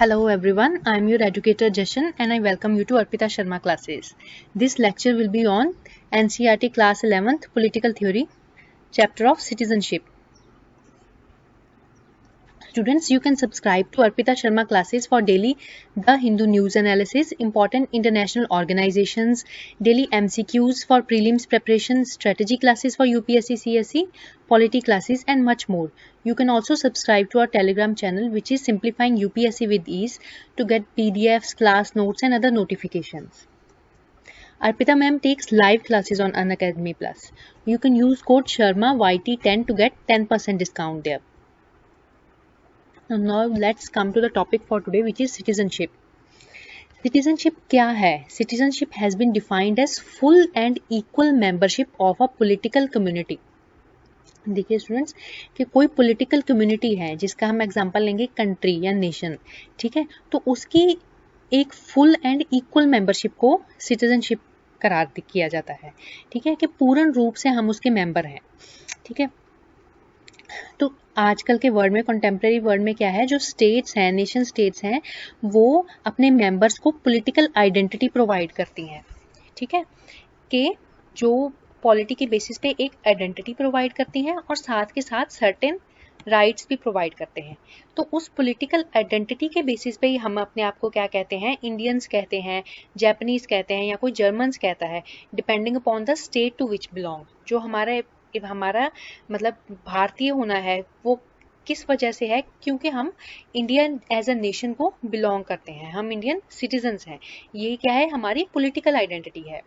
Hello everyone, I am your educator Jashan and I welcome you to Arpita Sharma classes. This lecture will be on NCERT class 11th Political Theory, chapter of Citizenship. Students, you can subscribe to Arpita Sharma classes for daily The Hindu news analysis, important international organizations, daily MCQs for prelims preparation, strategy classes for UPSC CSE, polity classes and much more. You can also subscribe to our Telegram channel which is Simplifying UPSC with Ease to get PDFs, class notes and other notifications. Arpita ma'am takes live classes on Unacademy Plus. You can use code SHARMAYT10 to get 10% discount there. Now let's come to the topic for today, which is citizenship. Citizenship क्या है? Citizenship has been defined as full and equal membership of a political community. देखिए students कि कोई political community है जिसका हम example लेंगे country या नेशन, ठीक है, तो उसकी एक फुल एंड इक्वल मेंबरशिप को सिटीजनशिप करार किया जाता है, ठीक है, कि पूर्ण रूप से हम उसके मेंबर हैं, ठीक है। तो आजकल के वर्ल्ड में, कंटेम्प्रेरी वर्ल्ड में क्या है, जो स्टेट्स हैं, नेशन स्टेट्स हैं, वो अपने मेंबर्स को पॉलिटिकल आइडेंटिटी प्रोवाइड करती हैं, ठीक है, कि जो पॉलिटी के बेसिस पे एक आइडेंटिटी प्रोवाइड करती हैं और साथ के साथ सर्टेन राइट्स भी प्रोवाइड करते हैं। तो उस पॉलिटिकल आइडेंटिटी के बेसिस पे ही हम अपने आप को क्या कहते हैं, इंडियंस कहते हैं, जापानीज कहते हैं या कोई जर्मन्स कहता है, depending upon the state to which belong. जो हमारा मतलब भारतीय होना है वो किस वजह से है, क्योंकि हम इंडियन एज अ नेशन को बिलोंग करते हैं, हम इंडियन सिटीजन्स हैं। ये क्या है, हमारी पॉलिटिकल आइडेंटिटी है,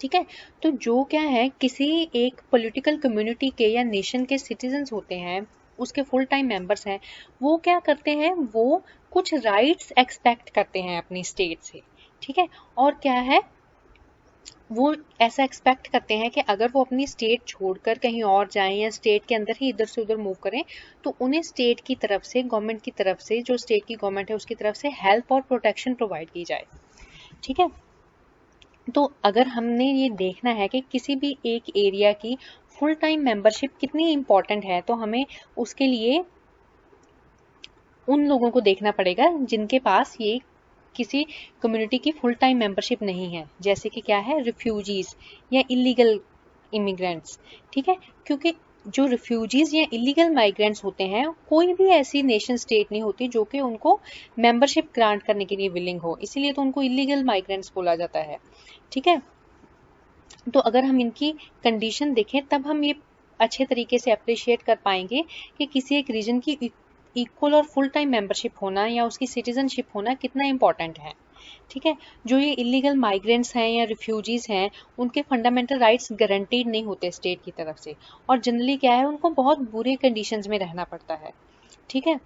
ठीक है। तो जो क्या है, किसी एक पॉलिटिकल कम्युनिटी के या नेशन के सिटीजन्स होते हैं, उसके फुल टाइम मेंबर्स हैं, वो क्या करते हैं, वो कुछ राइट्स एक्सपेक्ट करते हैं अपनी स्टेट से, ठीक है। और क्या है, वो ऐसा एक्सपेक्ट करते हैं कि अगर वो अपनी स्टेट छोड़कर कहीं और जाएं या स्टेट के अंदर ही इधर से उधर मूव करें, तो उन्हें स्टेट की तरफ से, गवर्नमेंट की तरफ से, जो स्टेट की गवर्नमेंट है उसकी तरफ से हेल्प और प्रोटेक्शन प्रोवाइड की जाए, ठीक है। तो अगर हमने ये देखना है कि किसी भी एक एरिया की फुल टाइम मेंबरशिप कितनी इम्पोर्टेंट है, तो हमें उसके लिए उन लोगों को देखना पड़ेगा जिनके पास ये किसी कम्युनिटी की फुल टाइम मेंबरशिप नहीं है, जैसे कि क्या है, रिफ्यूजीज या इलीगल इमिग्रेंट्स, ठीक है। क्योंकि जो रिफ्यूजीज या इलीगल माइग्रेंट्स होते हैं, कोई भी ऐसी नेशन स्टेट नहीं होती जो कि उनको मेंबरशिप ग्रांट करने के लिए विलिंग हो, इसीलिए तो उनको इलीगल माइग्रेंट्स बोला जाता है, ठीक है। तो अगर हम इनकी कंडीशन देखें तब हम ये अच्छे तरीके से अप्रिशिएट कर पाएंगे कि किसी एक रीजन की इक्वल और फुल टाइम मेंबरशिप होना या उसकी सिटीजनशिप होना कितना इम्पोर्टेंट है, ठीक है। जो ये इलीगल माइग्रेंट्स हैं या रिफ्यूजीज हैं, उनके फंडामेंटल राइट्स गारंटीड नहीं होते स्टेट की तरफ से, और जनरली क्या है, उनको बहुत बुरे कंडीशंस में रहना पड़ता है, ठीक है।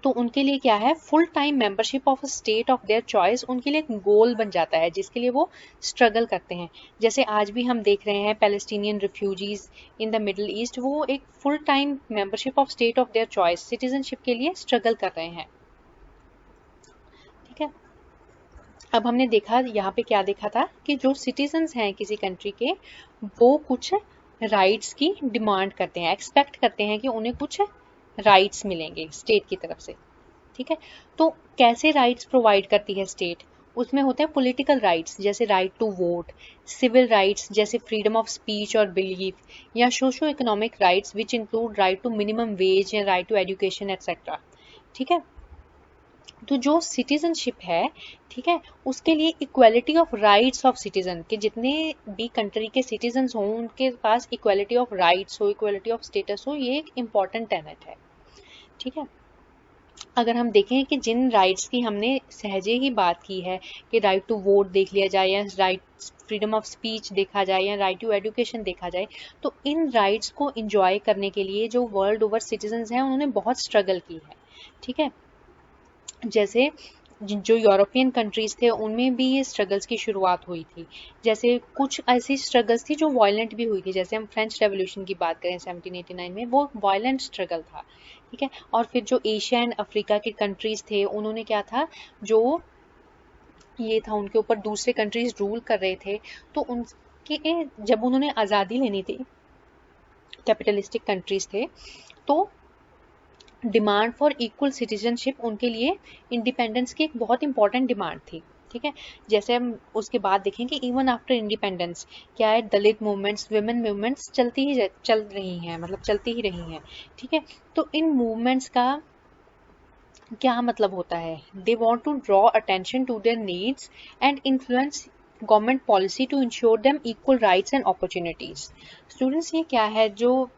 तो उनके लिए क्या है, full time membership of a state of their choice उनके लिए एक गोल बन जाता है, जिसके लिए वो स्ट्रगल करते हैं। जैसे आज भी हम देख रहे हैं Palestinian refugees in the middle east, वो एक full time membership of state of their choice, citizenship के लिए स्ट्रगल कर रहे हैं, ठीक है। अब हमने देखा, यहाँ पे क्या देखा था कि जो सिटीजन्स हैं किसी कंट्री के, वो कुछ राइट्स की डिमांड करते हैं, एक्सपेक्ट करते हैं कि उन्हें कुछ राइट्स मिलेंगे स्टेट की तरफ से, ठीक है। तो कैसे राइट्स प्रोवाइड करती है स्टेट, उसमें होते हैं पॉलिटिकल राइट्स, जैसे right to vote, civil rights जैसे फ्रीडम ऑफ स्पीच और बिलीफ, या socio economic rights which include right to minimum wage या राइट टू एजुकेशन एक्सेट्रा, ठीक है। तो जो सिटीजनशिप है, ठीक है, उसके लिए equality of rights of citizen, के जितने भी कंट्री के सिटीजन्स हों उनके पास इक्वालिटी ऑफ राइट्स हो, इक्वालिटी ऑफ स्टेटस हो, ये एक इम्पॉर्टेंट टेनेट है, ठीक है। अगर हम देखें कि जिन राइट्स की हमने सहजे ही बात की है, कि राइट टू वोट देख लिया जाए या राइट फ्रीडम ऑफ स्पीच देखा जाए या राइट टू एजुकेशन देखा जाए, तो इन राइट्स को इंजॉय करने के लिए जो वर्ल्ड ओवर सिटीजन्स हैं उन्होंने बहुत स्ट्रगल की है, ठीक है। जैसे जो यूरोपियन कंट्रीज थे उनमें भी ये स्ट्रगल्स की शुरुआत हुई थी। जैसे कुछ ऐसी स्ट्रगल्स थी जो वायलेंट भी हुई थी, जैसे हम फ्रेंच रेवोल्यूशन की बात करें 1789 में, वो वायलेंट स्ट्रगल था, ठीक है। और फिर जो एशिया एंड अफ्रीका के कंट्रीज थे, उन्होंने क्या था, जो ये था उनके ऊपर दूसरे कंट्रीज रूल कर रहे थे, तो उनके जब उन्होंने आज़ादी लेनी थी, कैपिटलिस्टिक कंट्रीज थे, तो डिमांड फॉर इक्वल सिटीजनशिप उनके लिए इंडिपेंडेंस की एक बहुत इंपॉर्टेंट डिमांड थी। ठीक है, जैसे हम उसके बाद देखेंगे इवन आफ्टर इंडिपेंडेंस क्या है, दलित मूवमेंट्स, वुमेन मूवमेंट्स चल रही हैं, मतलब चलती ही रही हैं। ठीक है, तो इन मूवमेंट्स का क्या मतलब होता है, they want to draw attention to their needs and influence government policy to ensure them equal rights and opportunities. Students, ये क्या है, जो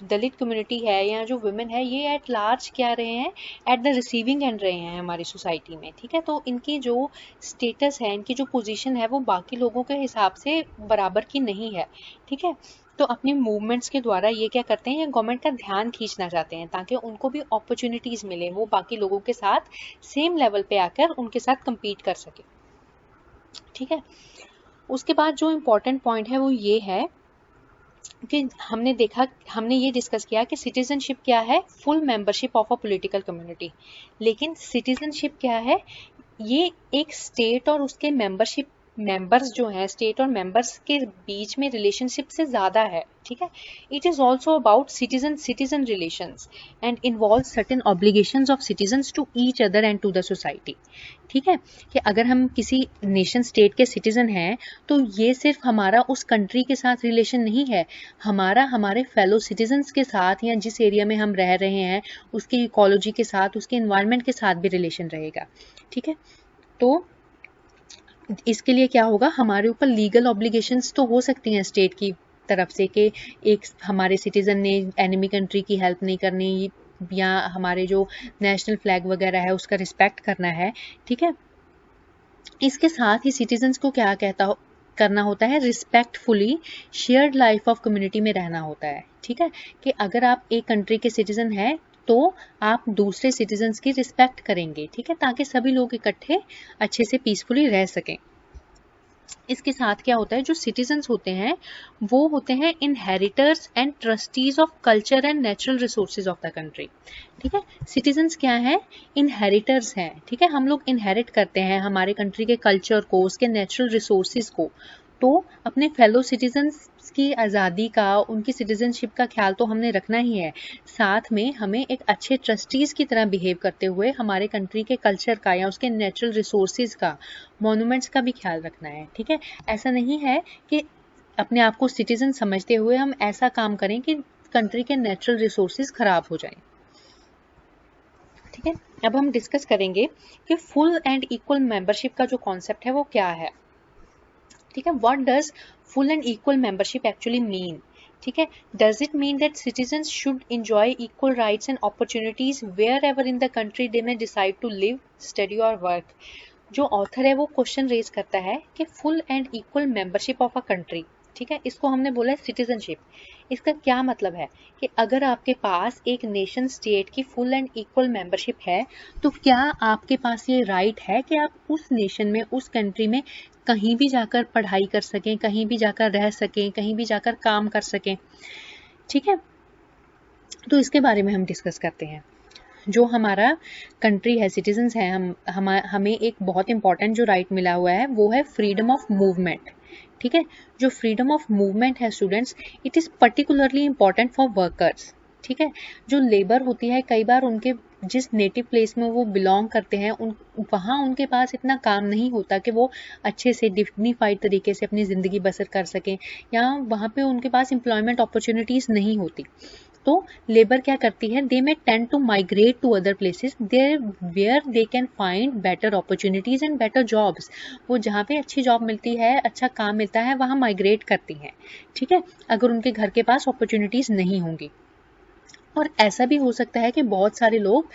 दलित कम्युनिटी है या जो वुमेन है, ये एट लार्ज क्या रहे हैं, एट द रिसीविंग एंड रहे हैं हमारी सोसाइटी में। ठीक है, तो इनकी जो स्टेटस है, इनकी जो पोजीशन है, वो बाकी लोगों के हिसाब से बराबर की नहीं है। ठीक है, तो अपनी मूवमेंट्स के द्वारा ये क्या करते हैं, ये गवर्नमेंट का ध्यान खींचना चाहते हैं ताकि उनको भी अपॉर्चुनिटीज मिले, वो बाकी लोगों के साथ सेम लेवल पे आकर उनके साथ compete कर सके। ठीक है, उसके बाद जो इम्पोर्टेंट पॉइंट है वो ये है कि हमने ये डिस्कस किया कि सिटीजनशिप क्या है, full membership of a political community. लेकिन सिटीजनशिप क्या है, ये एक स्टेट और उसके मेंबर्स जो हैं, स्टेट और मेंबर्स के बीच में रिलेशनशिप से ज़्यादा है। ठीक है, it is also about citizen relations and involve certain obligations of citizens to each other and to the society. ठीक है, कि अगर हम किसी नेशन स्टेट के सिटीजन हैं तो ये सिर्फ हमारा उस कंट्री के साथ रिलेशन नहीं है, हमारा हमारे फेलो सिटीजन्स के साथ या जिस एरिया में हम रह रहे हैं उसकी इकोलॉजी के साथ, उसके इन्वायरमेंट के साथ भी रिलेशन रहेगा। ठीक है, तो इसके लिए क्या होगा, हमारे ऊपर लीगल ऑब्लिगेशंस तो हो सकती हैं स्टेट की तरफ से कि एक हमारे सिटीजन ने एनिमी कंट्री की हेल्प नहीं करनी, या हमारे जो नेशनल फ्लैग वगैरह है उसका रिस्पेक्ट करना है। ठीक है, इसके साथ ही सिटीजन्स को क्या करना होता है, respectfully shared life of community में रहना होता है। ठीक है, कि अगर आप एक कंट्री के सिटीजन हैं तो आप दूसरे सिटीजन्स की रिस्पेक्ट करेंगे। ठीक है, ताकि सभी लोग इकट्ठे अच्छे से पीसफुली रह सकें। इसके साथ क्या होता है, जो सिटीजन्स होते हैं वो होते हैं inheritors and trustees of culture and natural resources of the country. ठीक है, सिटीजन्स क्या है, इनहेरिटर्स हैं। ठीक है, हम लोग इनहेरिट करते हैं हमारे कंट्री के कल्चर को, उसके नेचुरल रिसोर्सेज को। तो अपने फेलो सिटीजन्स की आज़ादी का, उनकी सिटीजनशिप का ख्याल तो हमने रखना ही है, साथ में हमें एक अच्छे ट्रस्टीज की तरह बिहेव करते हुए हमारे कंट्री के कल्चर का या उसके नेचुरल रिसोर्सेज का, मॉन्यूमेंट्स का भी ख्याल रखना है। ठीक है, ऐसा नहीं है कि अपने आप को सिटीजन समझते हुए हम ऐसा काम करें कि कंट्री के नेचुरल रिसोर्सेज खराब हो जाएं। ठीक है, अब हम डिस्कस करेंगे कि फुल एंड इक्वल मेंबरशिप का जो कॉन्सेप्ट है वो क्या है। ठीक है, what does full and equal membership actually mean. ठीक है, does it mean that citizens should enjoy equal rights and opportunities wherever in the country they may decide to live, study और work. जो author है वो question raise करता है कि full and equal membership of a country, ठीक है, इसको हमने बोला है सिटीजनशिप। इसका क्या मतलब है कि अगर आपके पास एक नेशन स्टेट की फुल एंड इक्वल मेंबरशिप है तो क्या आपके पास ये राइट है कि आप उस नेशन में, उस कंट्री में कहीं भी जाकर पढ़ाई कर सकें, कहीं भी जाकर रह सकें, कहीं भी जाकर काम कर सकें। ठीक है, तो इसके बारे में हम डिस्कस करते हैं। जो हमारा कंट्री है, सिटीजन्स हैं, हमें एक बहुत इंपॉर्टेंट जो राइट मिला हुआ है वो है फ्रीडम ऑफ मूवमेंट। ठीक है, जो फ्रीडम ऑफ मूवमेंट है students, it is particularly important for workers. ठीक है, जो लेबर होती है, कई बार उनके जिस नेटिव प्लेस में वो बिलोंग करते हैं वहाँ उनके पास इतना काम नहीं होता कि वो अच्छे से डिग्निफाइड तरीके से अपनी ज़िंदगी बसर कर सकें, या वहाँ पे उनके पास एम्प्लॉयमेंट अपॉर्चुनिटीज़ नहीं होती। तो लेबर क्या करती है, they may tend to migrate to other places there where they can find better opportunities and better jobs. वो जहाँ पे अच्छी जॉब मिलती है, अच्छा काम मिलता है, वहाँ माइग्रेट करती हैं। ठीक है, अगर उनके घर के पास अपॉर्चुनिटीज नहीं होंगी। और ऐसा भी हो सकता है कि बहुत सारे लोग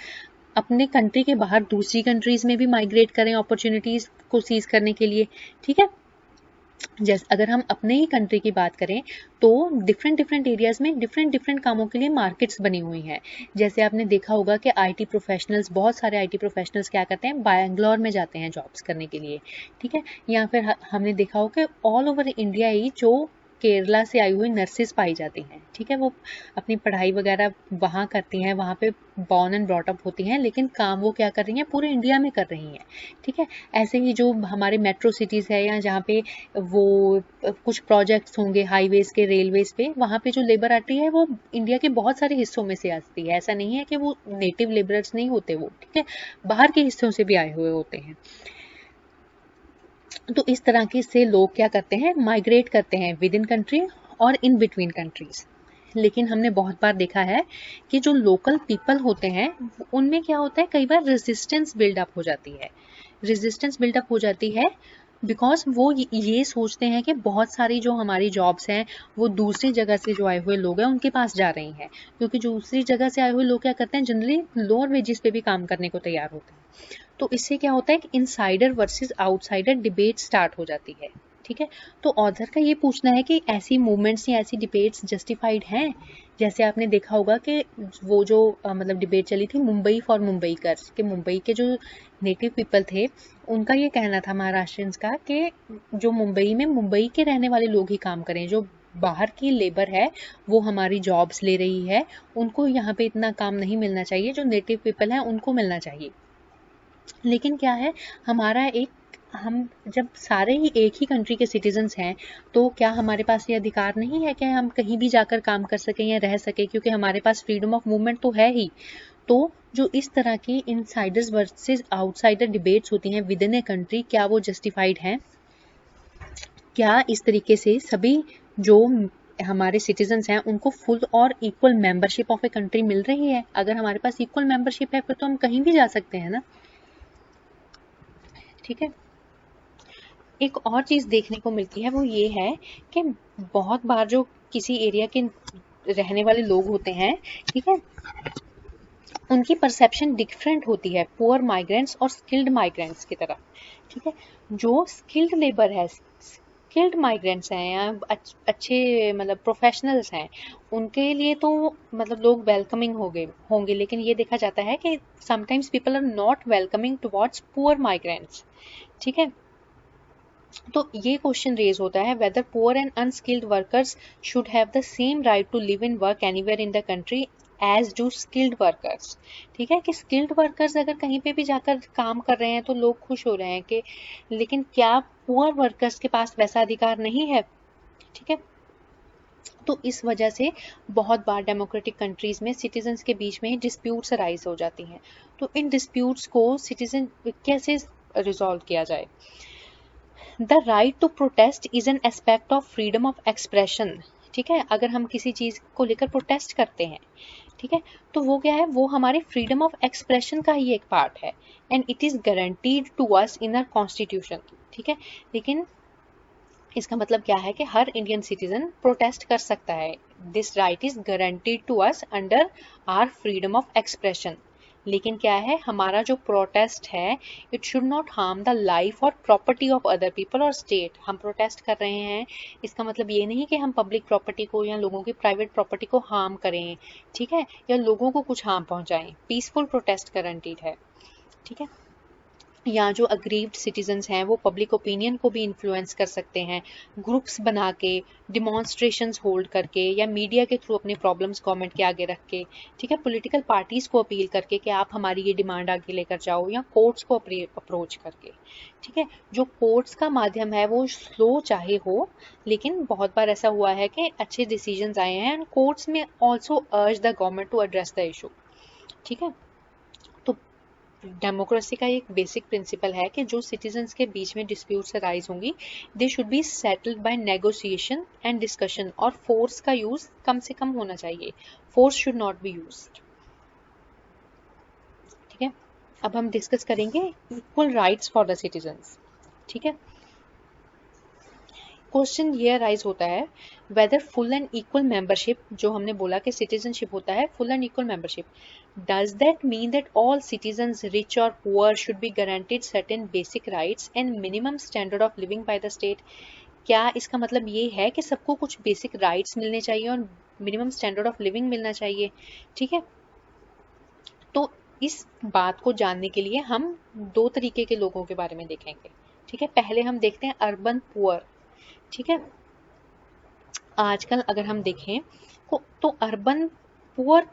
अपने कंट्री के बाहर दूसरी कंट्रीज में भी माइग्रेट करें अपॉर्चुनिटीज को सीज करने के लिए। ठीक है, जैसे अगर हम अपने ही कंट्री की बात करें तो डिफरेंट एरियाज में डिफरेंट कामों के लिए मार्केट्स बनी हुई हैं। जैसे आपने देखा होगा कि आईटी प्रोफेशनल्स, बहुत सारे आईटी प्रोफेशनल्स क्या करते हैं, बैंगलोर में जाते हैं जॉब्स करने के लिए। ठीक है, या फिर हमने देखा होगा कि ऑल ओवर इंडिया ही जो केरला से आई हुई नर्सेस पाई जाती हैं, ठीक है। वो अपनी पढ़ाई वगैरह वहाँ करती हैं, वहाँ पे बॉर्न एंड ब्रॉट अप होती हैं, लेकिन काम वो क्या कर रही हैं, पूरे इंडिया में कर रही हैं, ठीक है। ऐसे ही जो हमारे मेट्रो सिटीज़ है या जहाँ पे वो कुछ प्रोजेक्ट्स होंगे हाईवेज के, रेलवेज पे, वहाँ पे जो लेबर आती है वो इंडिया के बहुत सारे हिस्सों में से आती है। ऐसा नहीं है कि वो नेटिव लेबरर्स नहीं होते वो, ठीक है, बाहर के हिस्सों से भी आए हुए होते हैं। तो इस तरह के से लोग क्या करते हैं, माइग्रेट करते हैं विद इन कंट्री और इन बिटवीन कंट्रीज। लेकिन हमने बहुत बार देखा है कि जो लोकल पीपल होते हैं उनमें क्या होता है, कई बार रेजिस्टेंस बिल्डअप हो जाती है। रेजिस्टेंस बिल्डअप हो जाती है बिकॉज वो ये सोचते हैं कि बहुत सारी जो हमारी जॉब्स हैं वो दूसरी जगह से जो आए हुए लोग हैं उनके पास जा रही हैं, क्योंकि जो दूसरी जगह से आए हुए लोग क्या करते हैं, जनरली लोअर वेजेस पे भी काम करने को तैयार होते हैं। तो इससे क्या होता है कि insider versus outsider debate start हो जाती है, ठीक है। तो ऑथर का ये पूछना है कि ऐसी मूवमेंट्स या ऐसी डिबेट्स जस्टिफाइड हैं। जैसे आपने देखा होगा कि वो जो मतलब डिबेट चली थी मुंबई फॉर मुंबईकर्स, कि मुंबई के जो नेटिव पीपल थे उनका ये कहना था, महाराष्ट्रियंस का, कि जो मुंबई में मुंबई के रहने वाले लोग ही काम करें, जो बाहर की लेबर है वो हमारी जॉब्स ले रही है, उनको यहाँ पे इतना काम नहीं मिलना चाहिए, जो नेटिव पीपल हैं उनको मिलना चाहिए। लेकिन क्या है, हमारा एक, हम जब सारे ही एक ही कंट्री के सिटीजन्स हैं तो क्या हमारे पास ये अधिकार नहीं है कि हम कहीं भी जाकर काम कर सकें या रह सकें, क्योंकि हमारे पास फ्रीडम ऑफ मूवमेंट तो है ही। तो जो इस तरह की इनसाइडर्स वर्सेस आउटसाइडर डिबेट्स होती हैं विद इन ए कंट्री, क्या वो जस्टिफाइड हैं? क्या इस तरीके से सभी जो हमारे सिटीजन्स हैं उनको फुल और equal membership of a country मिल रही है? अगर हमारे पास इक्वल मेंबरशिप है फिर तो हम कहीं भी जा सकते हैं ना, ठीक है। एक और चीज़ देखने को मिलती है वो ये है कि बहुत बार जो किसी एरिया के रहने वाले लोग होते हैं, ठीक है, उनकी परसेप्शन डिफरेंट होती है पुअर माइग्रेंट्स और स्किल्ड माइग्रेंट्स की तरफ, ठीक है। जो स्किल्ड लेबर है, स्किल्ड माइग्रेंट्स हैं या अच्छे मतलब प्रोफेशनल्स हैं, उनके लिए तो मतलब लोग वेलकमिंग होंगे, लेकिन ये देखा जाता है कि sometimes people are not welcoming towards poor migrants, ठीक है। तो ये क्वेश्चन रेज होता है, whether poor and unskilled workers should have the same right to live in work anywhere in the country as do skilled workers, ठीक है। कि skilled workers अगर कहीं पे भी जाकर काम कर रहे हैं तो लोग खुश हो रहे हैं कि, लेकिन क्या पुअर वर्कर्स के पास वैसा अधिकार नहीं है, ठीक है। तो इस वजह से बहुत बार डेमोक्रेटिक कंट्रीज में सिटीजन्स के बीच में डिस्प्यूट्स अराइज हो जाती हैं। तो इन डिस्प्यूट्स को सिटीजन कैसे रिजॉल्व किया जाए? The right to protest is an aspect of freedom of expression, ठीक है। अगर हम किसी चीज को लेकर प्रोटेस्ट करते हैं, ठीक है, तो वो क्या है, वो हमारी फ्रीडम ऑफ एक्सप्रेशन का ही एक पार्ट है, and it is guaranteed to us in our constitution, ठीक है। लेकिन इसका मतलब क्या है कि हर इंडियन सिटीजन प्रोटेस्ट कर सकता है, this right is guaranteed to us under our freedom of expression. लेकिन क्या है, हमारा जो प्रोटेस्ट है it should not harm the life और प्रॉपर्टी ऑफ अदर पीपल और स्टेट। हम प्रोटेस्ट कर रहे हैं, इसका मतलब ये नहीं कि हम पब्लिक प्रॉपर्टी को या लोगों की प्राइवेट प्रॉपर्टी को हार्म करें, ठीक है, या लोगों को कुछ हार्म पहुंचाएं। पीसफुल प्रोटेस्ट गारंटीड है, ठीक है। या जो अग्रीव्ड सिटीजन्स हैं वो पब्लिक ओपिनियन को भी इन्फ्लुएंस कर सकते हैं, ग्रुप्स बना के, डिमॉन्स्ट्रेशंस होल्ड करके, या मीडिया के थ्रू अपनी प्रॉब्लम्स गवर्नमेंट के आगे रख के, ठीक है, पॉलिटिकल पार्टीज को अपील करके कि आप हमारी ये डिमांड आगे लेकर जाओ, या कोर्ट्स को अप्रोच करके, ठीक है। जो कोर्ट्स का माध्यम है वो स्लो चाहे हो, लेकिन बहुत बार ऐसा हुआ है कि अच्छे डिसीजंस आए हैं, एंड कोर्ट्स में also urge the government to address the issue, ठीक है। तो डेमोक्रेसी का एक बेसिक प्रिंसिपल है कि जो सिटीजन्स के बीच में डिस्प्यूट्स अराइज होंगी, they should be settled by negotiation and discussion, और फोर्स का यूज कम से कम होना चाहिए, force should not be used, ठीक है। अब हम डिस्कस करेंगे equal rights for the citizens, ठीक है। क्वेश्चन ये अराइज होता है, whether full and equal membership, जो हमने बोला कि सिटीजनशिप होता है full and equal membership, does that mean that all citizens rich और poor should be guaranteed certain basic rights and minimum standard of living by the state? क्या इसका मतलब ये है कि सबको कुछ बेसिक राइट्स मिलने चाहिए और मिनिमम स्टैंडर्ड ऑफ लिविंग मिलना चाहिए, ठीक है। तो इस बात को जानने के लिए हम दो तरीके के लोगों के बारे में देखेंगे, ठीक है। पहले हम देखते हैं अर्बन पुअर, ठीक है। आजकल अगर हम देखें तो अर्बन पुअर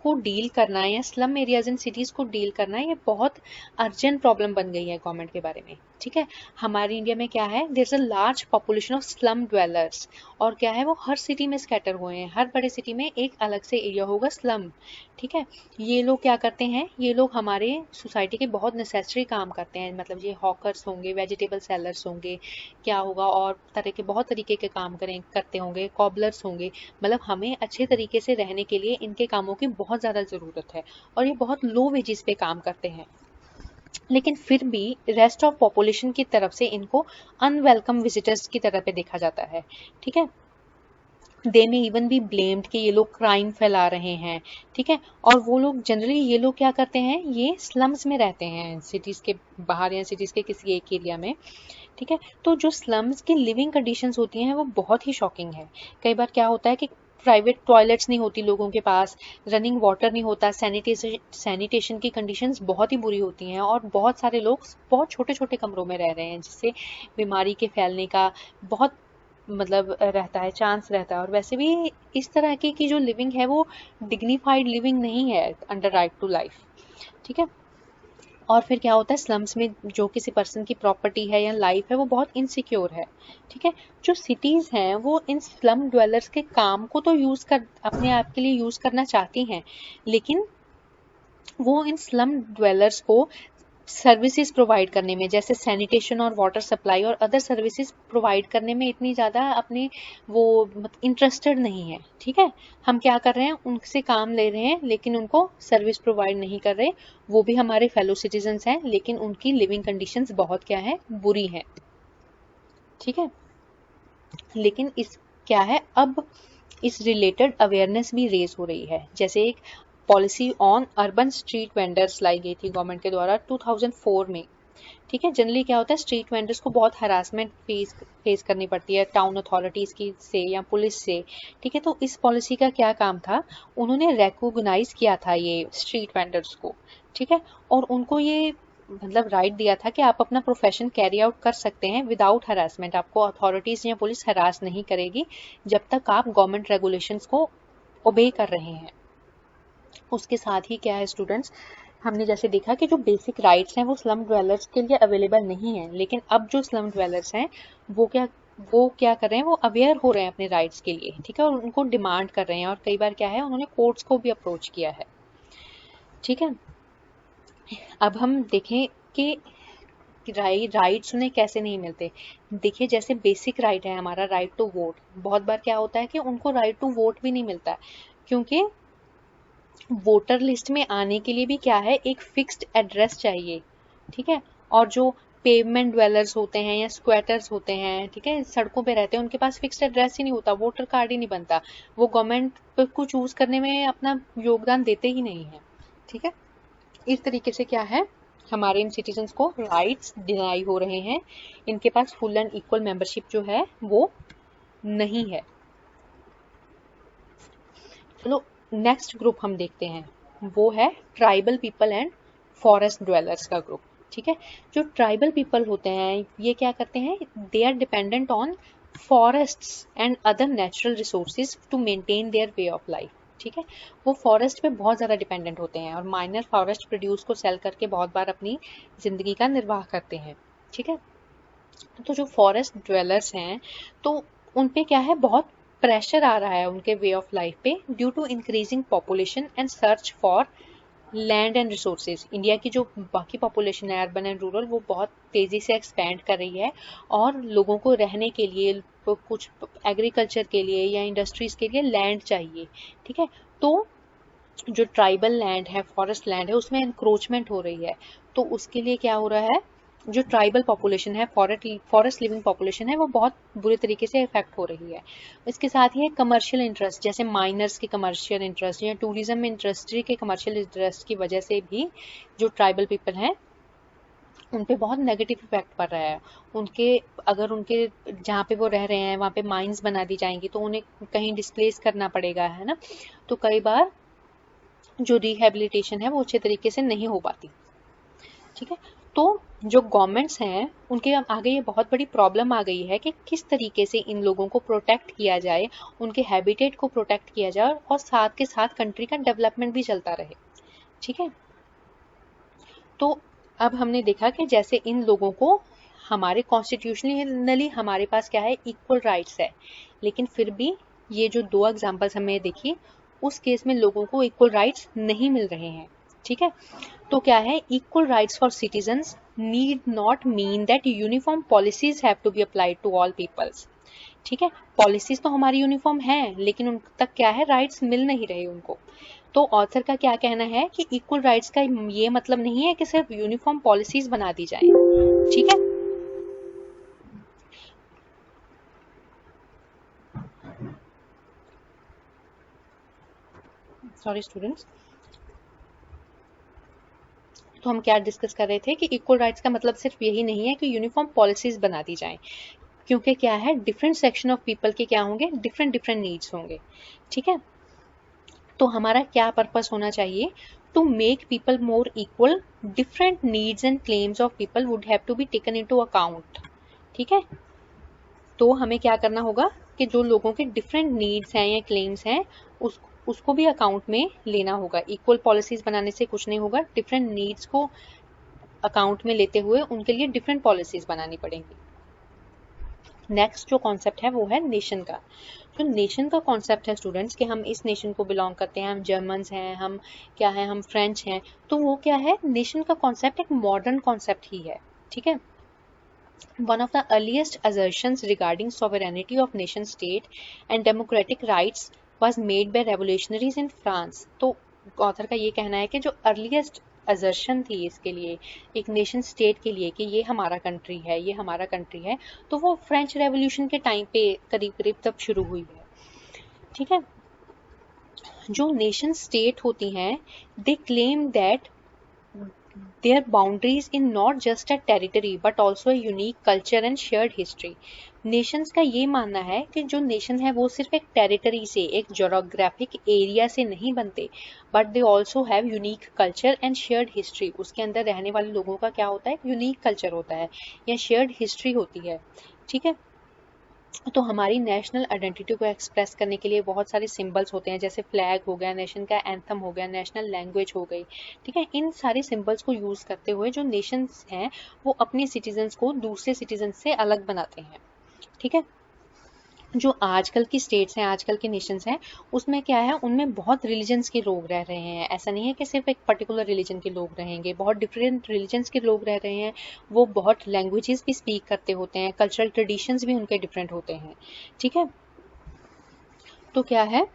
को डील करना या स्लम एरियाज इन सिटीज को डील करना ये बहुत अर्जेंट प्रॉब्लम बन गई है गवर्नमेंट के बारे में। ठीक है, हमारे इंडिया में क्या है, there is a large population of slum dwellers, और क्या है, वो हर सिटी में स्कैटर हुए हैं। हर बड़े सिटी में एक अलग से एरिया होगा स्लम। ठीक है, ये लोग क्या करते हैं, ये लोग हमारे सोसाइटी के बहुत नेसेसरी काम करते हैं। मतलब ये हॉकर्स होंगे, वेजिटेबल सेलर्स होंगे, क्या होगा, और तरह के बहुत तरीके के काम करते होंगे, कॉबलर्स होंगे। मतलब हमें अच्छे तरीके से रहने के लिए इनके कामों की बहुत ज़्यादा ज़रूरत है, और ये बहुत लो वेजेस पे काम करते हैं। लेकिन फिर भी रेस्ट ऑफ पॉपुलेशन की तरफ से इनको अनवेलकम विजिटर्स की तरह पे देखा जाता है। ठीक है, दे में इवन भी ब्लेम्ड कि ये लोग क्राइम फैला रहे हैं। ठीक है, और वो लोग जनरली ये लोग क्या करते हैं, ये स्लम्स में रहते हैं सिटीज़ के बाहर या सिटीज़ के किसी एक एरिया में। ठीक है, तो जो स्लम्स की लिविंग कंडीशंस होती हैं वो बहुत ही शॉकिंग है। कई बार क्या होता है कि प्राइवेट टॉयलेट्स नहीं होती लोगों के पास, रनिंग वाटर नहीं होता, सैनिटेशन की कंडीशंस बहुत ही बुरी होती हैं, और बहुत सारे लोग बहुत छोटे छोटे कमरों में रह रहे हैं, जिससे बीमारी के फैलने का बहुत मतलब रहता है, चांस रहता है। और वैसे भी इस तरह की जो लिविंग है वो डिग्निफाइड लिविंग नहीं है अंडर राइट टू लाइफ। ठीक है, और फिर क्या होता है, स्लम्स में जो किसी पर्सन की प्रॉपर्टी है या लाइफ है वो बहुत इनसिक्योर है। ठीक है, जो सिटीज़ हैं वो इन स्लम ड्वेलर्स के काम को तो अपने आप के लिए यूज़ करना चाहती हैं, लेकिन वो इन स्लम ड्वेलर्स को सर्विसेज प्रोवाइड करने में, जैसे सैनिटेशन और वाटर सप्लाई और अदर सर्विसेज प्रोवाइड करने में इतनी ज़्यादा अपने वो इंटरेस्टेड नहीं है। ठीक है, हम क्या कर रहे हैं, उनसे काम ले रहे हैं लेकिन उनको सर्विस प्रोवाइड नहीं कर रहे। वो भी हमारे फेलो सिटीजन्स हैं, लेकिन उनकी लिविंग कंडीशंस बहुत क्या है, बुरी है। ठीक है, लेकिन इस क्या है, अब इस रिलेटेड अवेयरनेस भी रेज हो रही है। जैसे एक policy on urban street vendors लाई गई थी गवर्नमेंट के द्वारा 2004 में। ठीक है, जनरली क्या होता है, स्ट्रीट वेंडर्स को बहुत हरासमेंट फेस करनी पड़ती है टाउन अथॉरिटीज़ की से या पुलिस से। ठीक है, तो इस पॉलिसी का क्या काम था, उन्होंने रिकॉग्नाइज किया था ये स्ट्रीट वेंडर्स को। ठीक है, और उनको ये मतलब राइट दिया था कि आप अपना प्रोफेशन कैरी आउट कर सकते हैं विदाउट हरासमेंट। आपको अथॉरिटीज़ या पुलिस हरास नहीं करेगी जब तक आप गवर्नमेंट रेगुलेशंस को ओबे कर रहे हैं। उसके साथ ही क्या है स्टूडेंट्स, हमने जैसे देखा कि जो बेसिक राइट्स हैं वो स्लम ड्वेलर्स के लिए अवेलेबल नहीं है, लेकिन अब जो स्लम ड्वेलर्स हैं वो क्या कर रहे हैं, वो अवेयर हो रहे हैं अपने राइट्स के लिए। ठीक है, और उनको डिमांड कर रहे हैं, और कई बार क्या है, उन्होंने कोर्ट्स को भी अप्रोच किया है। ठीक है, अब हम देखें कि राइट्स उन्हें कैसे नहीं मिलते। देखिए, जैसे बेसिक राइट है हमारा राइट टू वोट, बहुत बार क्या होता है कि उनको राइट टू वोट भी नहीं मिलता है, क्योंकि वोटर लिस्ट में आने के लिए भी क्या है, एक फिक्स्ड एड्रेस चाहिए। ठीक है, और जो पेवमेंट ड्वेलर्स होते हैं या स्क्वेटर्स होते हैं, ठीक है, सड़कों पे रहते हैं, उनके पास फिक्स्ड एड्रेस ही नहीं होता, वोटर कार्ड ही नहीं बनता, वो गवर्नमेंट को चूज करने में अपना योगदान देते ही नहीं है। ठीक है, इस तरीके से क्या है, हमारे इन सिटीजन्स को राइट्स डिनाई हो रहे हैं, इनके पास फुल एंड इक्वल मेंबरशिप जो है वो नहीं है। चलो नेक्स्ट ग्रुप हम देखते हैं, वो है tribal people and forest dwellers का ग्रुप। ठीक है, जो ट्राइबल पीपल होते हैं ये क्या करते हैं, they are dependent on forests and other natural resources to maintain their way of life. ठीक है, वो फॉरेस्ट पे बहुत ज़्यादा डिपेंडेंट होते हैं, और माइनर फॉरेस्ट प्रोड्यूस को सेल करके बहुत बार अपनी ज़िंदगी का निर्वाह करते हैं। ठीक है, तो जो फॉरेस्ट ड्वेलर्स हैं तो उन पे क्या है, बहुत प्रेशर आ रहा है उनके वे ऑफ लाइफ पे due to increasing population and search for land and resources. India की जो बाकी पॉपुलेशन है अर्बन एंड रूरल वो बहुत तेज़ी से एक्सपैंड कर रही है, और लोगों को रहने के लिए कुछ एग्रीकल्चर के लिए या इंडस्ट्रीज़ के लिए लैंड चाहिए। ठीक है, तो जो ट्राइबल लैंड है, फॉरेस्ट लैंड है, उसमें इंक्रोचमेंट हो रही है। तो उसके लिए क्या हो रहा है, जो ट्राइबल पॉपुलेशन है, फॉरेस्ट लिविंग पॉपुलेशन है, वो बहुत बुरे तरीके से इफेक्ट हो रही है। इसके साथ ही कमर्शियल इंटरेस्ट, जैसे माइनर्स के कमर्शियल इंटरेस्ट या टूरिज्म इंडस्ट्री के कमर्शियल इंटरेस्ट की वजह से भी जो ट्राइबल पीपल हैं उन पे बहुत नेगेटिव इफेक्ट पड़ रहा है। अगर उनके जहाँ पे वो रह रहे हैं वहाँ पे माइंस बना दी जाएंगी तो उन्हें कहीं डिस्प्लेस करना पड़ेगा, है ना। तो कई बार जो रिहेबिलिटेशन है वो अच्छे तरीके से नहीं हो पाती। ठीक है, तो जो गवर्नमेंट्स हैं उनके आगे ये बहुत बड़ी प्रॉब्लम आ गई है कि किस तरीके से इन लोगों को प्रोटेक्ट किया जाए, उनके हैबिटेट को प्रोटेक्ट किया जाए और साथ के साथ कंट्री का डेवलपमेंट भी चलता रहे। ठीक है, तो अब हमने देखा कि जैसे इन लोगों को हमारे कॉन्स्टिट्यूशनली हमारे पास क्या है, इक्वल राइट्स है, लेकिन फिर भी ये जो दो एग्जांपल्स हमने देखी उस केस में लोगों को इक्वल राइट्स नहीं मिल रहे हैं। ठीक है, तो क्या है, equal rights for citizens need not mean that uniform policies have to be applied to all peoples. ठीक है, पॉलिसीज तो हमारी यूनिफॉर्म है लेकिन उन तक क्या है, राइट्स मिल नहीं रहे उनको। तो ऑथर का क्या कहना है कि इक्वल राइट्स का ये मतलब नहीं है कि सिर्फ यूनिफॉर्म पॉलिसीज बना दी जाए। ठीक है, सॉरी स्टूडेंट्स, तो हम क्या डिस्कस कर रहे थे कि इक्वल राइट्स का मतलब सिर्फ यही नहीं है कि यूनिफॉर्म पॉलिसीज बना दी जाएं, क्योंकि क्या है, डिफरेंट सेक्शन ऑफ पीपल के क्या होंगे, डिफरेंट डिफरेंट नीड्स होंगे। ठीक है, तो हमारा क्या पर्पस होना चाहिए, to make people more equal, different needs and claims of people would have to be taken into account. ठीक है, तो हमें क्या करना होगा कि जो लोगों के डिफरेंट नीड्स हैं या क्लेम्स हैं उसको भी अकाउंट में लेना होगा। इक्वल पॉलिसीज बनाने से कुछ नहीं होगा, डिफरेंट नीड्स को अकाउंट में लेते हुए उनके लिए डिफरेंट पॉलिसीज बनानी पड़ेंगी। नेक्स्ट जो कॉन्सेप्ट है वो है नेशन का। जो नेशन का कॉन्सेप्ट है स्टूडेंट्स, कि हम इस नेशन को बिलोंग करते हैं, हम जर्मन्स हैं, हम क्या हैं, हम फ्रेंच हैं, तो वो क्या है, नेशन का कॉन्सेप्ट एक मॉडर्न कॉन्सेप्ट ही है। ठीक है, one of the earliest assertions regarding sovereignty of nation state and democratic rights was made by revolutionaries in France। तो ऑथर का ये कहना है कि जो अर्लीस्ट असर्शन थी इसके लिए, एक नेशन स्टेट के लिए, कि ये हमारा कंट्री है, ये हमारा कंट्री है, तो वो फ्रेंच रेवोल्यूशन के टाइम पे करीब करीब तब शुरू हुई है। ठीक है, जो नेशन स्टेट होती हैं, they claim that their boundaries in not just a territory but also a unique culture and shared history। Nations का ये मानना है कि जो नेशन है वो सिर्फ एक टेरिटरी से, एक जोग्राफिक एरिया से नहीं बनते, but they also have unique culture and shared history. उसके अंदर रहने वाले लोगों का क्या होता है, यूनिक कल्चर होता है या शेयर्ड हिस्ट्री होती है। ठीक है, तो हमारी नेशनल आइडेंटिटी को एक्सप्रेस करने के लिए बहुत सारे सिंबल्स होते हैं, जैसे फ्लैग हो गया, नेशन का एंथम हो गया, नेशनल लैंग्वेज हो गई। ठीक है, इन सारे सिंबल्स को यूज करते हुए जो नेशंस हैं वो अपने सिटीजन्स को दूसरे सिटीजन्स से अलग बनाते हैं। ठीक है, जो आजकल की स्टेट्स हैं, आजकल के नेशंस हैं, उसमें क्या है, उनमें बहुत रिलीजन्स के लोग रह रहे हैं। ऐसा नहीं है कि सिर्फ एक पर्टिकुलर रिलीजन के लोग रहेंगे, बहुत डिफरेंट रिलीजन्स के लोग रह रहे हैं। वो बहुत लैंग्वेजेस भी स्पीक करते होते हैं, कल्चरल ट्रेडिशंस भी उनके डिफरेंट होते हैं। ठीक है, तो क्या है,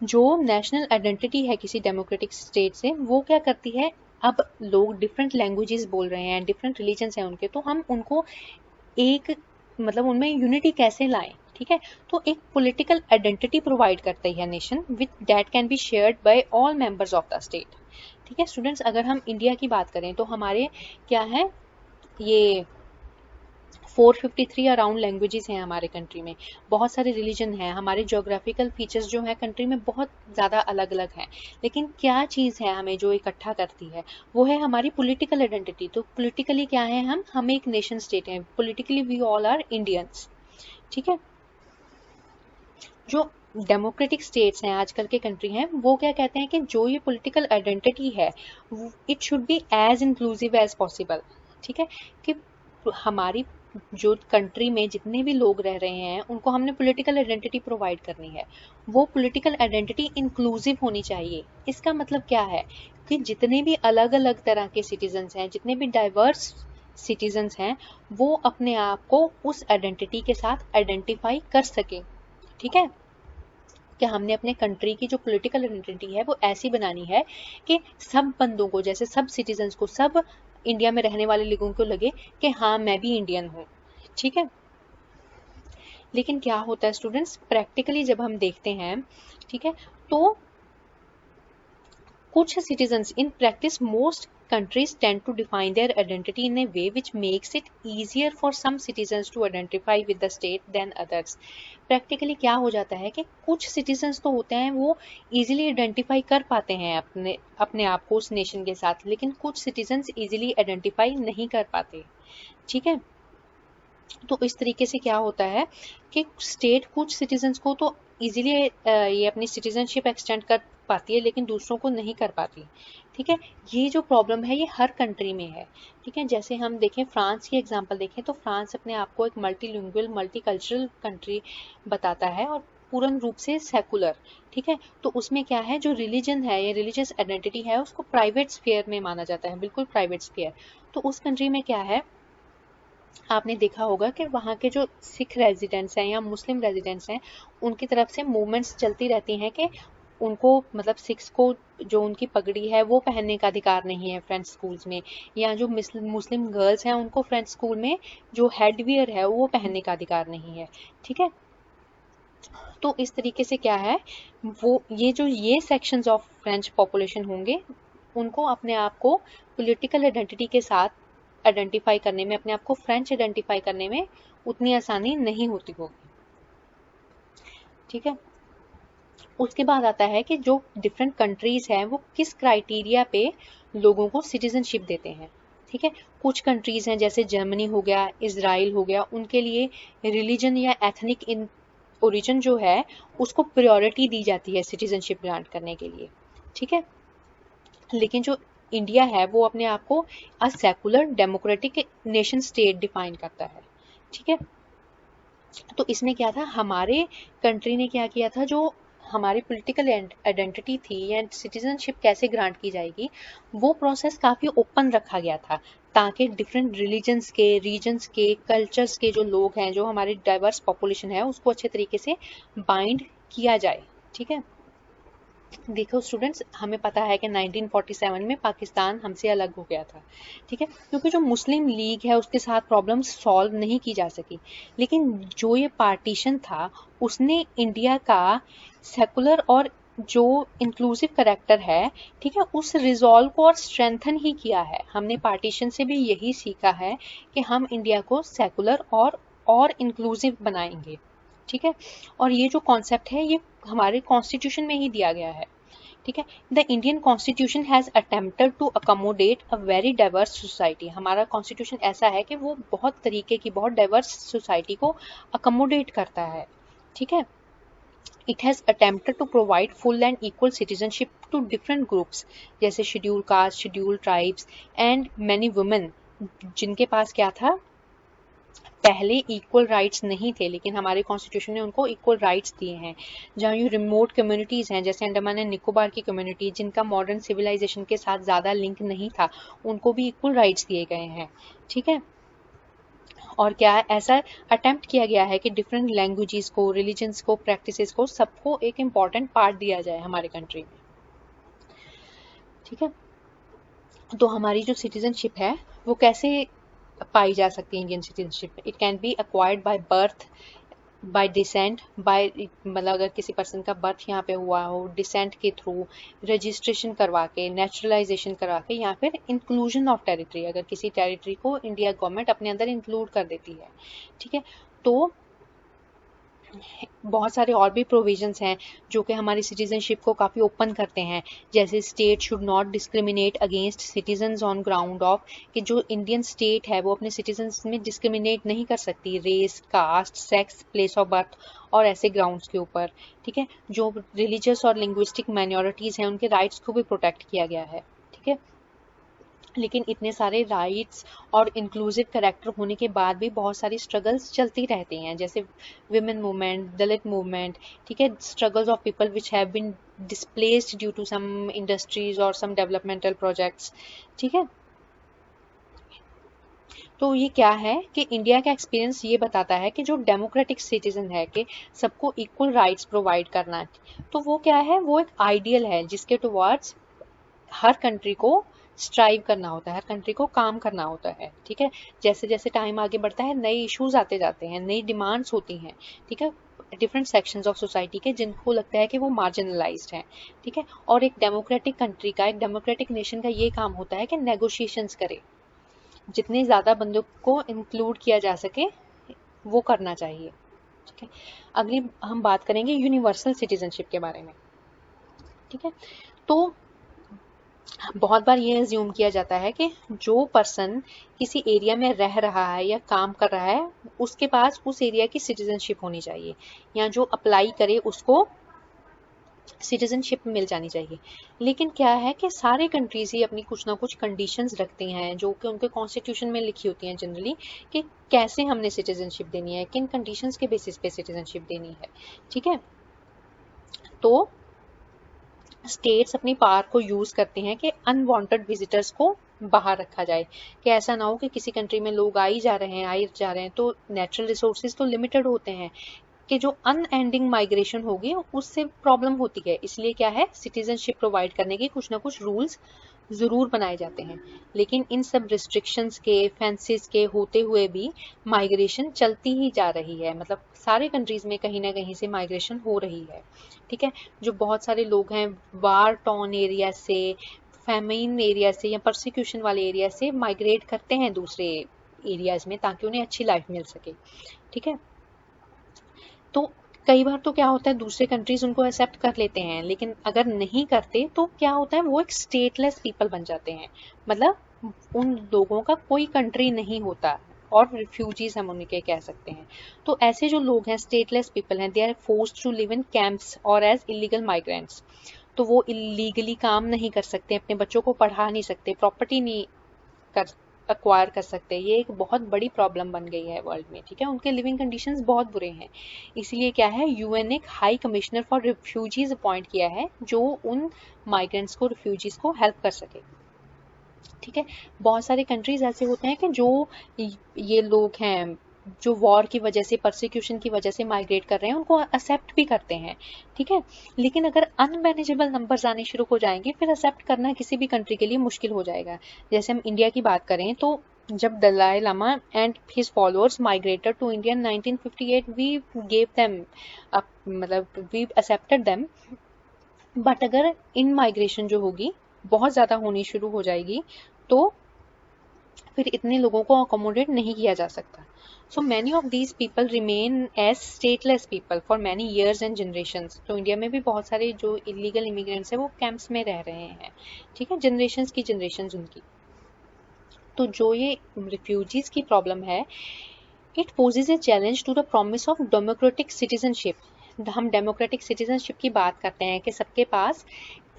जो नेशनल आइडेंटिटी है किसी डेमोक्रेटिक स्टेट से, वो क्या करती है, अब लोग डिफरेंट लैंग्वेजेस बोल रहे हैं, डिफरेंट रिलीजन्स हैं उनके, तो हम उनको एक मतलब उनमें यूनिटी कैसे लाएं। ठीक है, तो एक पॉलिटिकल आइडेंटिटी प्रोवाइड करती है nation with that can be shared by all members of the state. ठीक है स्टूडेंट्स, अगर हम इंडिया की बात करें तो हमारे क्या है, ये 453 अराउंड लैंग्वेजेस हैं हमारे कंट्री में, बहुत सारे रिलीजन हैं, हमारे जोग्राफिकल फीचर्स जो है कंट्री में बहुत ज़्यादा अलग अलग हैं, लेकिन क्या चीज़ है हमें जो इकट्ठा करती है, वो है हमारी पॉलिटिकल आइडेंटिटी। तो पॉलिटिकली क्या है, हम एक नेशन स्टेट हैं, politically we all are Indians. ठीक है, जो डेमोक्रेटिक स्टेट्स हैं आजकल के कंट्री हैं, वो क्या कहते हैं कि जो ये पॉलिटिकल आइडेंटिटी है it should be as inclusive as possible. ठीक है, कि हमारी जो कंट्री में जितने भी लोग रह रहे हैं उनको हमने पॉलिटिकल आइडेंटिटी प्रोवाइड करनी है, वो पॉलिटिकल आइडेंटिटी इंक्लूसिव होनी चाहिए। इसका मतलब क्या है कि जितने भी अलग अलग तरह के सिटीजन्स हैं, जितने भी डाइवर्स सिटीजन्स हैं, वो अपने आप को उस आइडेंटिटी के साथ आइडेंटिफाई कर सके। ठीक है, कि हमने अपने कंट्री की जो पॉलिटिकल आइडेंटिटी है वो ऐसी बनानी है कि सब बंदों को, जैसे सब सिटीजन्स को, सब इंडिया में रहने वाले लोगों को लगे कि हाँ मैं भी इंडियन हूँ। ठीक है, लेकिन क्या होता है स्टूडेंट्स, प्रैक्टिकली जब हम देखते हैं, ठीक है, तो कुछ citizens in practice most countries tend to define their identity in a way which makes it easier for some citizens to identify with the state than others. Practically क्या हो जाता है कि कुछ सिटीजन्स तो होते हैं वो इजीली आइडेंटिफाई कर पाते हैं अपने अपने आप को उस नेशन के साथ, लेकिन कुछ सिटीजन्स इजीली आइडेंटिफाई नहीं कर पाते। ठीक है, तो इस तरीके से क्या होता है कि स्टेट कुछ सिटीजन्स को तो इजीली ये अपनी सिटीजनशिप एक्सटेंड कर पाती है, लेकिन दूसरों को नहीं कर पाती। ठीक है, ये जो प्रॉब्लम है ये हर कंट्री में है। ठीक है, जैसे हम देखें फ्रांस की एग्जांपल देखें तो फ्रांस अपने आप को एक मल्टीलिंगुअल मल्टीकल्चरल कंट्री बताता है और पूर्ण रूप से सेकुलर। ठीक है, तो उसमें क्या है, जो रिलीजन है या रिलीजियस आइडेंटिटी है उसको प्राइवेट स्फीयर में माना जाता है, बिल्कुल प्राइवेट स्फीयर। तो उस कंट्री में क्या है, आपने देखा होगा कि वहाँ के जो सिख रेजिडेंट्स हैं या मुस्लिम रेजिडेंट्स हैं उनकी तरफ से मूवमेंट्स चलती रहती हैं कि उनको मतलब सिख्स को जो उनकी पगड़ी है वो पहनने का अधिकार नहीं है फ्रेंच स्कूल्स में, या जो मुस्लिम गर्ल्स हैं उनको फ्रेंच स्कूल में जो हेडवियर है वो पहनने का अधिकार नहीं है। ठीक है, तो इस तरीके से क्या है, वो ये सेक्शंस ऑफ फ्रेंच पॉपुलेशन होंगे उनको अपने आप को पॉलिटिकल आइडेंटिटी के साथ आइडेंटिफाई करने में, अपने आप को फ्रेंच आइडेंटिफाई करने में उतनी आसानी नहीं होती होगी। ठीक है, उसके बाद आता है कि जो डिफरेंट कंट्रीज हैं वो किस क्राइटेरिया पे लोगों को सिटीजनशिप देते हैं। ठीक है, कुछ कंट्रीज हैं जैसे जर्मनी हो गया, इजराइल हो गया, उनके लिए रिलीजन या एथनिक इन ओरिजिन जो है उसको प्रायोरिटी दी जाती है सिटीजनशिप ग्रांट करने के लिए। ठीक है, लेकिन जो इंडिया है वो अपने आप को अ secular democratic nation state define करता है। ठीक है, तो इसमें क्या था, हमारे कंट्री ने क्या किया था, जो हमारी पॉलिटिकल आइडेंटिटी थी या सिटीजनशिप कैसे ग्रांट की जाएगी वो प्रोसेस काफ़ी ओपन रखा गया था, ताकि डिफरेंट रिलीजन्स के, रीजन्स के, कल्चर्स के जो लोग हैं, जो हमारी डाइवर्स पॉपुलेशन है उसको अच्छे तरीके से बाइंड किया जाए। ठीक है, देखो स्टूडेंट्स, हमें पता है कि 1947 में पाकिस्तान हमसे अलग हो गया था। ठीक है, क्योंकि जो मुस्लिम लीग है उसके साथ प्रॉब्लम सॉल्व नहीं की जा सकी, लेकिन जो ये पार्टीशन था उसने इंडिया का सेकुलर और जो इंक्लूसिव करेक्टर है, ठीक है, उस रिजॉल्व को और स्ट्रेंथन ही किया है। हमने पार्टीशन से भी यही सीखा है कि हम इंडिया को सेकुलर और इंक्लूसिव बनाएंगे। ठीक है, और ये जो कॉन्सेप्ट है ये हमारे कॉन्स्टिट्यूशन में ही दिया गया है। ठीक है, the Indian constitution has attempted to accommodate a very diverse society. हमारा कॉन्स्टिट्यूशन ऐसा है कि वो बहुत तरीके की, बहुत डाइवर्स सोसाइटी को अकोमोडेट करता है। ठीक है, it has attempted to provide full and equal citizenship to different groups जैसे scheduled caste, scheduled tribes and many women, जिनके पास क्या था, पहले इक्वल राइट्स नहीं थे, लेकिन हमारे कॉन्स्टिट्यूशन ने उनको इक्वल राइट्स दिए हैं। जहाँ ये रिमोट कम्युनिटीज़ हैं जैसे अंडमान एंड निकोबार की कम्युनिटी, जिनका मॉडर्न सिविलाइजेशन के साथ ज़्यादा लिंक नहीं था, उनको भी इक्वल राइट्स दिए गए हैं। ठीक है, और क्या है, ऐसा अटेम्प्ट किया गया है कि डिफरेंट लैंग्वेजेस को, रिलीजन्स को, प्रैक्टिसेस को, सबको एक इम्पॉर्टेंट पार्ट दिया जाए हमारे कंट्री में। ठीक है, तो हमारी जो सिटीजनशिप है वो कैसे पाई जा सकती है Indian citizenship? It can be acquired by birth, by descent, by मतलब अगर किसी पर्सन का बर्थ यहाँ पे हुआ हो, डिसेंट के थ्रू, रजिस्ट्रेशन करवा के, नेचुरलाइजेशन करवा के, या फिर इंक्लूजन ऑफ टेरिटरी, अगर किसी टेरिटरी को इंडिया गवर्नमेंट अपने अंदर इंक्लूड कर देती है। ठीक है, तो बहुत सारे और भी प्रोविजंस हैं जो कि हमारी सिटीजनशिप को काफ़ी ओपन करते हैं, जैसे state should not discriminate against citizens on ground of, कि जो इंडियन स्टेट है वो अपने सिटीजन्स में डिस्क्रिमिनेट नहीं कर सकती race, caste, sex, place of birth और ऐसे ग्राउंड्स के ऊपर। ठीक है, जो रिलीजियस और लिंग्विस्टिक माइनॉरिटीज़ हैं उनके राइट्स को भी प्रोटेक्ट किया गया है। ठीक है, लेकिन इतने सारे राइट्स और इंक्लूसिव करेक्टर होने के बाद भी बहुत सारी स्ट्रगल्स चलती रहती हैं, जैसे विमेन मूवमेंट, दलित मूवमेंट। ठीक है, struggles of people which have been displaced due to some industries और सम डेवलपमेंटल प्रोजेक्ट्स। ठीक है, तो ये क्या है कि इंडिया का एक्सपीरियंस ये बताता है कि जो डेमोक्रेटिक सिटीजन है कि सबको इक्वल राइट्स प्रोवाइड करना, तो वो क्या है, वो एक आइडियल है जिसके टुवर्ड्स हर कंट्री को स्ट्राइव करना होता है, हर कंट्री को काम करना होता है। ठीक है, जैसे जैसे टाइम आगे बढ़ता है नए इश्यूज आते जाते हैं, नई डिमांड्स होती हैं। ठीक है, डिफरेंट सेक्शंस ऑफ सोसाइटी के जिनको लगता है कि वो मार्जिनलाइज्ड हैं, ठीक है। और एक डेमोक्रेटिक कंट्री का, एक डेमोक्रेटिक नेशन का ये काम होता है कि नेगोशिएशंस करे, जितने ज़्यादा बंदों को इंक्लूड किया जा सके वो करना चाहिए, ठीक है। अगली हम बात करेंगे यूनिवर्सल सिटीजनशिप के बारे में, ठीक है। तो बहुत बार ये अज्यूम किया जाता है कि जो पर्सन किसी एरिया में रह रहा है या काम कर रहा है उसके पास उस एरिया की सिटीजनशिप होनी चाहिए, या जो अप्लाई करे उसको सिटीजनशिप मिल जानी चाहिए। लेकिन क्या है कि सारे कंट्रीज ही अपनी कुछ ना कुछ कंडीशंस रखती हैं जो कि उनके कॉन्स्टिट्यूशन में लिखी होती हैं जनरली, कि कैसे हमने सिटीजनशिप देनी है, किन कंडीशंस के बेसिस पे सिटीजनशिप देनी है, ठीक है। तो स्टेट्स अपनी पावर को यूज करते हैं कि अनवांटेड विजिटर्स को बाहर रखा जाए, कि ऐसा ना हो कि किसी कंट्री में लोग आई जा रहे हैं तो नेचुरल रिसोर्सेज तो लिमिटेड होते हैं, कि जो अनएंडिंग माइग्रेशन होगी उससे प्रॉब्लम होती है। इसलिए क्या है, सिटीजनशिप प्रोवाइड करने के कुछ ना कुछ रूल्स जरूर बनाए जाते हैं। लेकिन इन सब रिस्ट्रिक्शंस के, फेंसेस के होते हुए भी माइग्रेशन चलती ही जा रही है, मतलब सारे कंट्रीज में कहीं ना कहीं से माइग्रेशन हो रही है, ठीक है। जो बहुत सारे लोग हैं वार टॉर्न एरिया से, फैमिन एरिया से या परसिक्यूशन वाले एरिया से माइग्रेट करते हैं दूसरे एरियाज में ताकि उन्हें अच्छी लाइफ मिल सके, ठीक है। तो कई बार तो क्या होता है दूसरे कंट्रीज उनको एक्सेप्ट कर लेते हैं, लेकिन अगर नहीं करते तो क्या होता है वो एक स्टेटलेस पीपल बन जाते हैं, मतलब उन लोगों का कोई कंट्री नहीं होता और रिफ्यूजीज हम उनके कह सकते हैं। तो ऐसे जो लोग हैं स्टेटलेस पीपल हैं, they are forced to live in camps और एज इलीगल माइग्रेंट्स। तो वो इलीगली काम नहीं कर सकते, अपने बच्चों को पढ़ा नहीं सकते, प्रॉपर्टी नहीं कर अक्वायर कर सकते। ये एक बहुत बड़ी प्रॉब्लम बन गई है वर्ल्ड में, ठीक है। उनके लिविंग कंडीशंस बहुत बुरे हैं। इसलिए क्या है, यूएन ने एक high commissioner for refugees appoint किया है जो उन माइग्रेंट्स को, रिफ्यूजीज को हेल्प कर सके, ठीक है। बहुत सारे कंट्रीज ऐसे होते हैं कि जो ये लोग हैं जो वॉर की वजह से, परसिक्यूशन की वजह से माइग्रेट कर रहे हैं उनको एक्सेप्ट भी करते हैं, ठीक है। लेकिन अगर अनमैनेजेबल नंबर्स आने शुरू हो जाएंगे फिर एक्सेप्ट करना किसी भी कंट्री के लिए मुश्किल हो जाएगा। जैसे हम इंडिया की बात करें तो जब Dalai Lama and his followers migrated to India in 1958 we gave them, मतलब वी एक्सेप्टेड देम। बट अगर इन माइग्रेशन जो होगी बहुत ज़्यादा होनी शुरू हो जाएगी तो फिर इतने लोगों को अकोमोडेट नहीं किया जा सकता। So many of these people remain as stateless people for many years and generations. तो इंडिया में भी बहुत सारे जो इलीगल इमिग्रेंट्स हैं वो कैंप्स में रह रहे हैं, ठीक है, जनरेशंस की जनरेशंस उनकी। तो जो ये रिफ्यूजीज की प्रॉब्लम है, it poses a challenge to the promise of democratic citizenship. हम डेमोक्रेटिक सिटीजनशिप की बात करते हैं कि सबके पास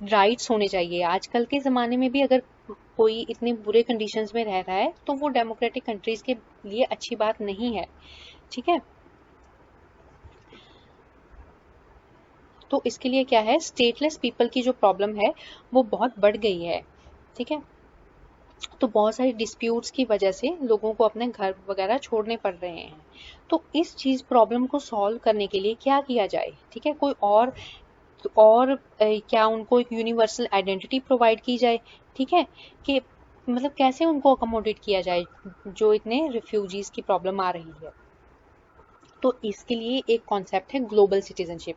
राइट्स होने चाहिए। आजकल के ज़माने में भी अगर कोई इतने बुरे कंडीशंस में रह रहा है तो वो डेमोक्रेटिक कंट्रीज के लिए अच्छी बात नहीं है, ठीक है। तो इसके लिए क्या है, स्टेटलेस पीपल की जो प्रॉब्लम है वो बहुत बढ़ गई है, ठीक है। तो बहुत सारी डिस्प्यूट्स की वजह से लोगों को अपने घर वगैरह छोड़ने पड़ रहे हैं। तो इस चीज़ प्रॉब्लम को सॉल्व करने के लिए क्या किया जाए, ठीक है। कोई और क्या उनको एक यूनिवर्सल आइडेंटिटी प्रोवाइड की जाए, ठीक है, कि मतलब कैसे उनको अकोमोडेट किया जाए जो इतने रिफ्यूजीज की प्रॉब्लम आ रही है। तो इसके लिए एक कॉन्सेप्ट है ग्लोबल सिटीजनशिप।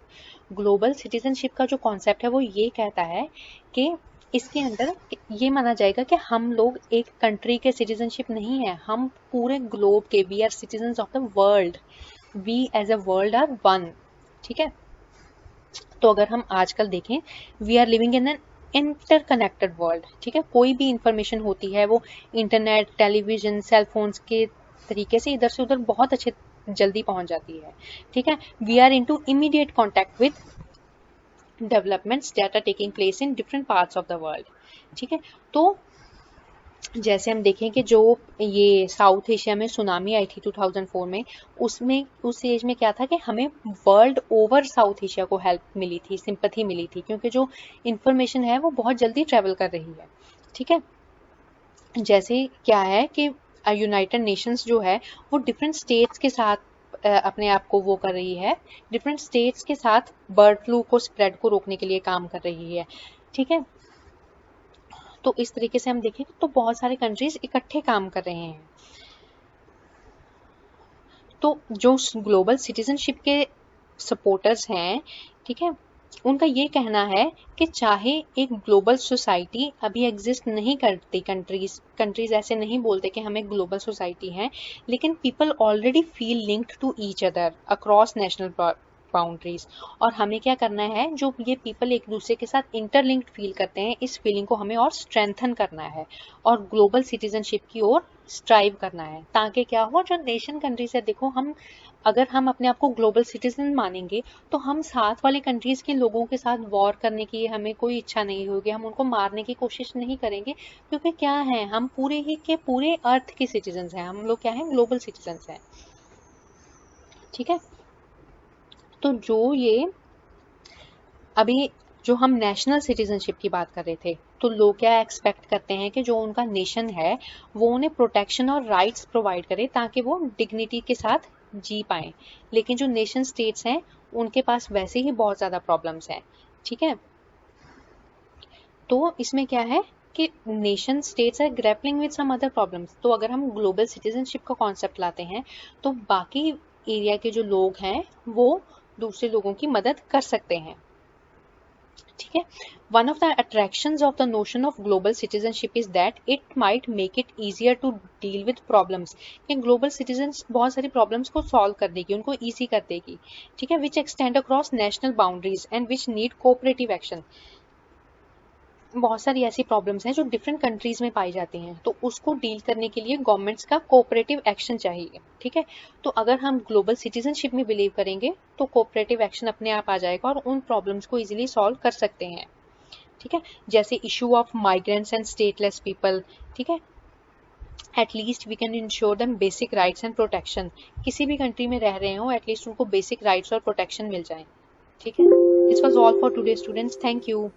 ग्लोबल सिटीजनशिप का जो कॉन्सेप्ट है वो ये कहता है कि इसके अंदर ये माना जाएगा कि हम लोग एक कंट्री के सिटीजनशिप नहीं है, हम पूरे ग्लोब के, we are citizens of the world, we as a world are one, ठीक है। तो अगर हम आजकल देखें, we are living in an interconnected world, ठीक है। कोई भी इंफॉर्मेशन होती है वो इंटरनेट, टेलीविजन, सेल फोन्स के तरीके से इधर से उधर बहुत अच्छे जल्दी पहुंच जाती है, ठीक है। We are into immediate contact with developments that are taking place in different parts of the world, ठीक है। तो जैसे हम देखें कि जो ये साउथ एशिया में सुनामी आई थी 2004 में, उसमें उस एज में क्या था कि हमें वर्ल्ड ओवर साउथ एशिया को हेल्प मिली थी, सिंपैथी मिली थी, क्योंकि जो इंफॉर्मेशन है वो बहुत जल्दी ट्रेवल कर रही है, ठीक है। जैसे क्या है कि यूनाइटेड नेशंस जो है वो डिफरेंट स्टेट्स के साथ अपने आप को वो कर रही है, डिफरेंट स्टेट्स के साथ बर्ड फ्लू को स्प्रेड को रोकने के लिए काम कर रही है, ठीक है। तो इस तरीके से हम देखें तो बहुत सारे कंट्रीज इकट्ठे काम कर रहे हैं। तो जो ग्लोबल सिटीजनशिप के सपोर्टर्स हैं, ठीक है, उनका ये कहना है कि चाहे एक ग्लोबल सोसाइटी अभी एग्जिस्ट नहीं करती, कंट्रीज ऐसे नहीं बोलते कि हम एक ग्लोबल सोसाइटी हैं, लेकिन people already feel linked to each other across national boundaries. और हमें क्या करना है, जो ये पीपल एक दूसरे के साथ इंटरलिंक्ड फील करते हैं, इस फीलिंग को हमें और स्ट्रेंथन करना है और ग्लोबल सिटीजनशिप की ओर स्ट्राइव करना है, ताकि क्या हो, जो नेशन कंट्रीज है, देखो हम अगर हम अपने आप को ग्लोबल सिटीजन मानेंगे तो हम साथ वाले कंट्रीज के लोगों के साथ वॉर करने की हमें कोई इच्छा नहीं होगी, हम उनको मारने की कोशिश नहीं करेंगे, क्योंकि क्या है, हम पूरे ही के पूरे अर्थ के सिटीजन हैं, हम लोग क्या हैं, ग्लोबल सिटीजन हैं, ठीक है। तो जो ये अभी जो हम नेशनल सिटीजनशिप की बात कर रहे थे, तो लोग क्या एक्सपेक्ट करते हैं कि जो उनका नेशन है वो उन्हें प्रोटेक्शन और राइट्स प्रोवाइड करे ताकि वो डिग्निटी के साथ जी पाए, लेकिन जो नेशन स्टेट्स हैं उनके पास वैसे ही बहुत ज़्यादा प्रॉब्लम्स हैं, ठीक है। तो इसमें क्या है कि nation states are grappling with some other problems, तो अगर हम ग्लोबल सिटीजनशिप का कॉन्सेप्ट लाते हैं तो बाकी एरिया के जो लोग हैं वो दूसरे लोगों की मदद कर सकते हैं, ठीक है। One of the attractions of the notion of global citizenship is that it might make it easier to deal with problems, कि ग्लोबल सिटीजन्स बहुत सारी प्रॉब्लम्स को सॉल्व कर देगी, उनको ईजी कर देगी, ठीक है, which extend across national boundaries and which need cooperative action. बहुत सारी ऐसी प्रॉब्लम्स हैं जो डिफरेंट कंट्रीज में पाई जाती हैं, तो उसको डील करने के लिए गवर्नमेंट्स का कोऑपरेटिव एक्शन चाहिए, ठीक है। तो अगर हम ग्लोबल सिटीजनशिप में बिलीव करेंगे तो कोऑपरेटिव एक्शन अपने आप आ जाएगा और उन प्रॉब्लम्स को इजीली सॉल्व कर सकते हैं, ठीक है। जैसे issue of migrants and stateless people, ठीक है, at least we can ensure them basic rights and protection, किसी भी कंट्री में रह रहे हो एटलीस्ट उनको बेसिक राइट्स और प्रोटेक्शन मिल जाए, ठीक है। This was all for today students, thank you.